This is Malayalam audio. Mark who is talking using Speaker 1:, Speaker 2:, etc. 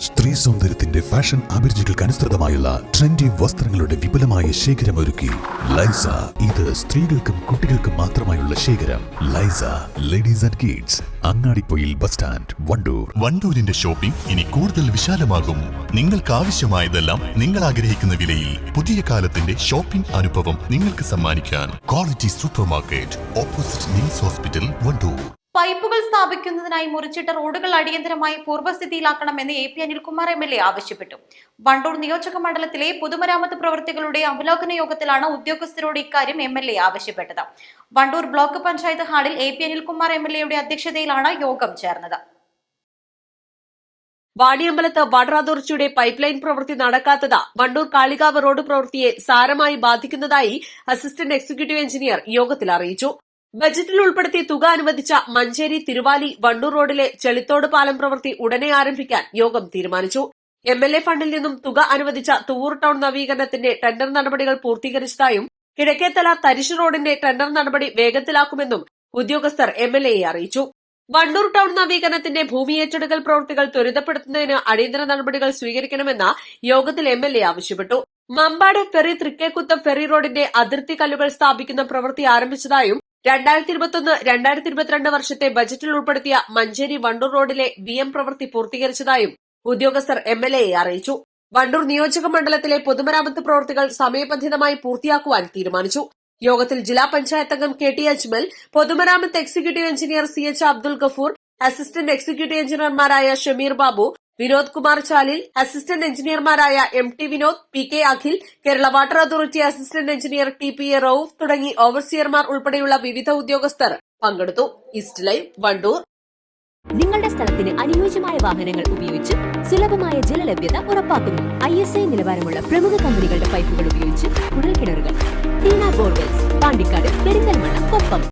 Speaker 1: സ്ത്രീ സൗന്ദര്യത്തിന്റെ ഫാഷൻ അഭിരുചികൾക്ക് അനുസൃതമായുള്ള ട്രെൻഡി വസ്ത്രങ്ങളുടെ വിപുലമായ ശേഖരമൊരുക്കി ലൈസ. ഇത് സ്ത്രീകൾക്കും കുട്ടികൾക്കും മാത്രമായുള്ള ശേഖരം. ലൈസ ladies and kids, Angadipoyil bus stand, Wandoor.
Speaker 2: വണ്ടൂരിന്റെ ഷോപ്പിംഗ് ഇനി കൂടുതൽ വിശാലമാകും. നിങ്ങൾക്ക് ആവശ്യമായതെല്ലാം നിങ്ങൾ ആഗ്രഹിക്കുന്ന വിലയിൽ പുതിയ കാലത്തിന്റെ ഷോപ്പിംഗ് അനുഭവം നിങ്ങൾക്ക് സമ്മാനിക്കാൻ quality super market, opposite NIMS hospital, Wandoor.
Speaker 3: പൈപ്പുകൾ സ്ഥാപിക്കുന്നതിനായി മുറിച്ചിട്ട റോഡുകൾ അടിയന്തരമായി പൂർവ്വസ്ഥിതിയിലാക്കണമെന്ന് എ പി അനിൽകുമാർ MLA ആവശ്യപ്പെട്ടു. വണ്ടൂർ നിയോജക മണ്ഡലത്തിലെ പൊതുമരാമത്ത് പ്രവൃത്തികളുടെ അവലോകന യോഗത്തിലാണ് ഉദ്യോഗസ്ഥരോട് ഇക്കാര്യം MLA ആവശ്യപ്പെട്ടത്. വണ്ടൂർ ബ്ലോക്ക് പഞ്ചായത്ത് ഹാളിൽ എ പി അനിൽകുമാർ MLAയുടെ അധ്യക്ഷതയിലാണ് യോഗം ചേർന്നത്.
Speaker 4: വാണിയമ്പലത്ത് വാട്ടർ അതോറിറ്റിയുടെ പൈപ്പ് ലൈൻ പ്രവൃത്തി നടക്കാത്തത് വണ്ടൂർ കാളികാവ് റോഡ് പ്രവൃത്തിയെ സാരമായി ബാധിക്കുന്നതായി അസിസ്റ്റന്റ് എക്സിക്യൂട്ടീവ് എഞ്ചിനീയർ യോഗത്തിൽ അറിയിച്ചു. ബജറ്റിൽ ഉൾപ്പെടുത്തിയ തുക അനുവദിച്ച മഞ്ചേരി തിരുവാലി വണ്ടൂർ റോഡിലെ ചെളിത്തോട് പാലം പ്രവൃത്തി ഉടനെ ആരംഭിക്കാൻ യോഗം തീരുമാനിച്ചു. MLA ഫണ്ടിൽ നിന്നും തുക അനുവദിച്ച തുവൂർ ടൌൺ നവീകരണത്തിന്റെ ടെൻഡർ നടപടികൾ പൂർത്തീകരിച്ചതായും കിഴക്കേത്തല തരിശ് റോഡിന്റെ ടെൻഡർ നടപടി വേഗത്തിലാക്കുമെന്നും ഉദ്യോഗസ്ഥർ MLAയെ അറിയിച്ചു. വണ്ടൂർ ടൌൺ നവീകരണത്തിന്റെ ഭൂമി ഏറ്റെടുക്കൽ പ്രവൃത്തികൾ ത്വരിതപ്പെടുത്തുന്നതിന് അടിയന്തര നടപടികൾ സ്വീകരിക്കണമെന്ന് യോഗത്തിൽ MLA ആവശ്യപ്പെട്ടു. മമ്പാട് ഫെറി തൃക്കേക്കുത്തം ഫെറി റോഡിന്റെ അതിർത്തി കല്ലുകൾ സ്ഥാപിക്കുന്ന പ്രവൃത്തി ആരംഭിച്ചതായും 2021-2022 വർഷത്തെ ബജറ്റിൽ ഉൾപ്പെടുത്തിയ മഞ്ചേരി വണ്ടൂർ റോഡിലെ BM പ്രവൃത്തി പൂർത്തീകരിച്ചതായും ഉദ്യോഗസ്ഥർ MLAയെ അറിയിച്ചു. വണ്ടൂർ നിയോജക മണ്ഡലത്തിലെ പൊതുമരാമത്ത് പ്രവൃത്തികൾ സമയബന്ധിതമായി പൂർത്തിയാക്കുവാൻ തീരുമാനിച്ചു. യോഗത്തിൽ ജില്ലാ പഞ്ചായത്ത് അംഗം KT അജ്മൽ, പൊതുമരാമത്ത് executive engineer CH Abdul Gafoor, assistant executive എഞ്ചിനീയർമാരായ ഷമീർ ബാബു, വിനോദ് കുമാർ ചാലിൽ, അസിസ്റ്റന്റ് എഞ്ചിനീയർമാരായ MT Vinod, PK Akhil, Kerala water authority assistant engineer TPA Rauf തുടങ്ങി ഓവർസിയർമാർ ഉൾപ്പെടെയുള്ള വിവിധ ഉദ്യോഗസ്ഥർ പങ്കെടുത്തു. East Live, Wandoor.
Speaker 5: നിങ്ങളുടെ സ്ഥലത്തിന് അനുയോജ്യമായ വാഹനങ്ങൾ ഉപയോഗിച്ച് സുലഭമായ ജലലഭ്യത ഉറപ്പാക്കുന്നു. ISI നിലവാരമുള്ള പ്രമുഖ കമ്പനികളുടെ പൈപ്പുകൾ ഉപയോഗിച്ച് കുഴൽക്കിണറുകൾ, ടീന ബോർവെൽസ്, പാണ്ടിക്കാട്, പെരിന്തൽമണ്ണ, കൊപ്പം.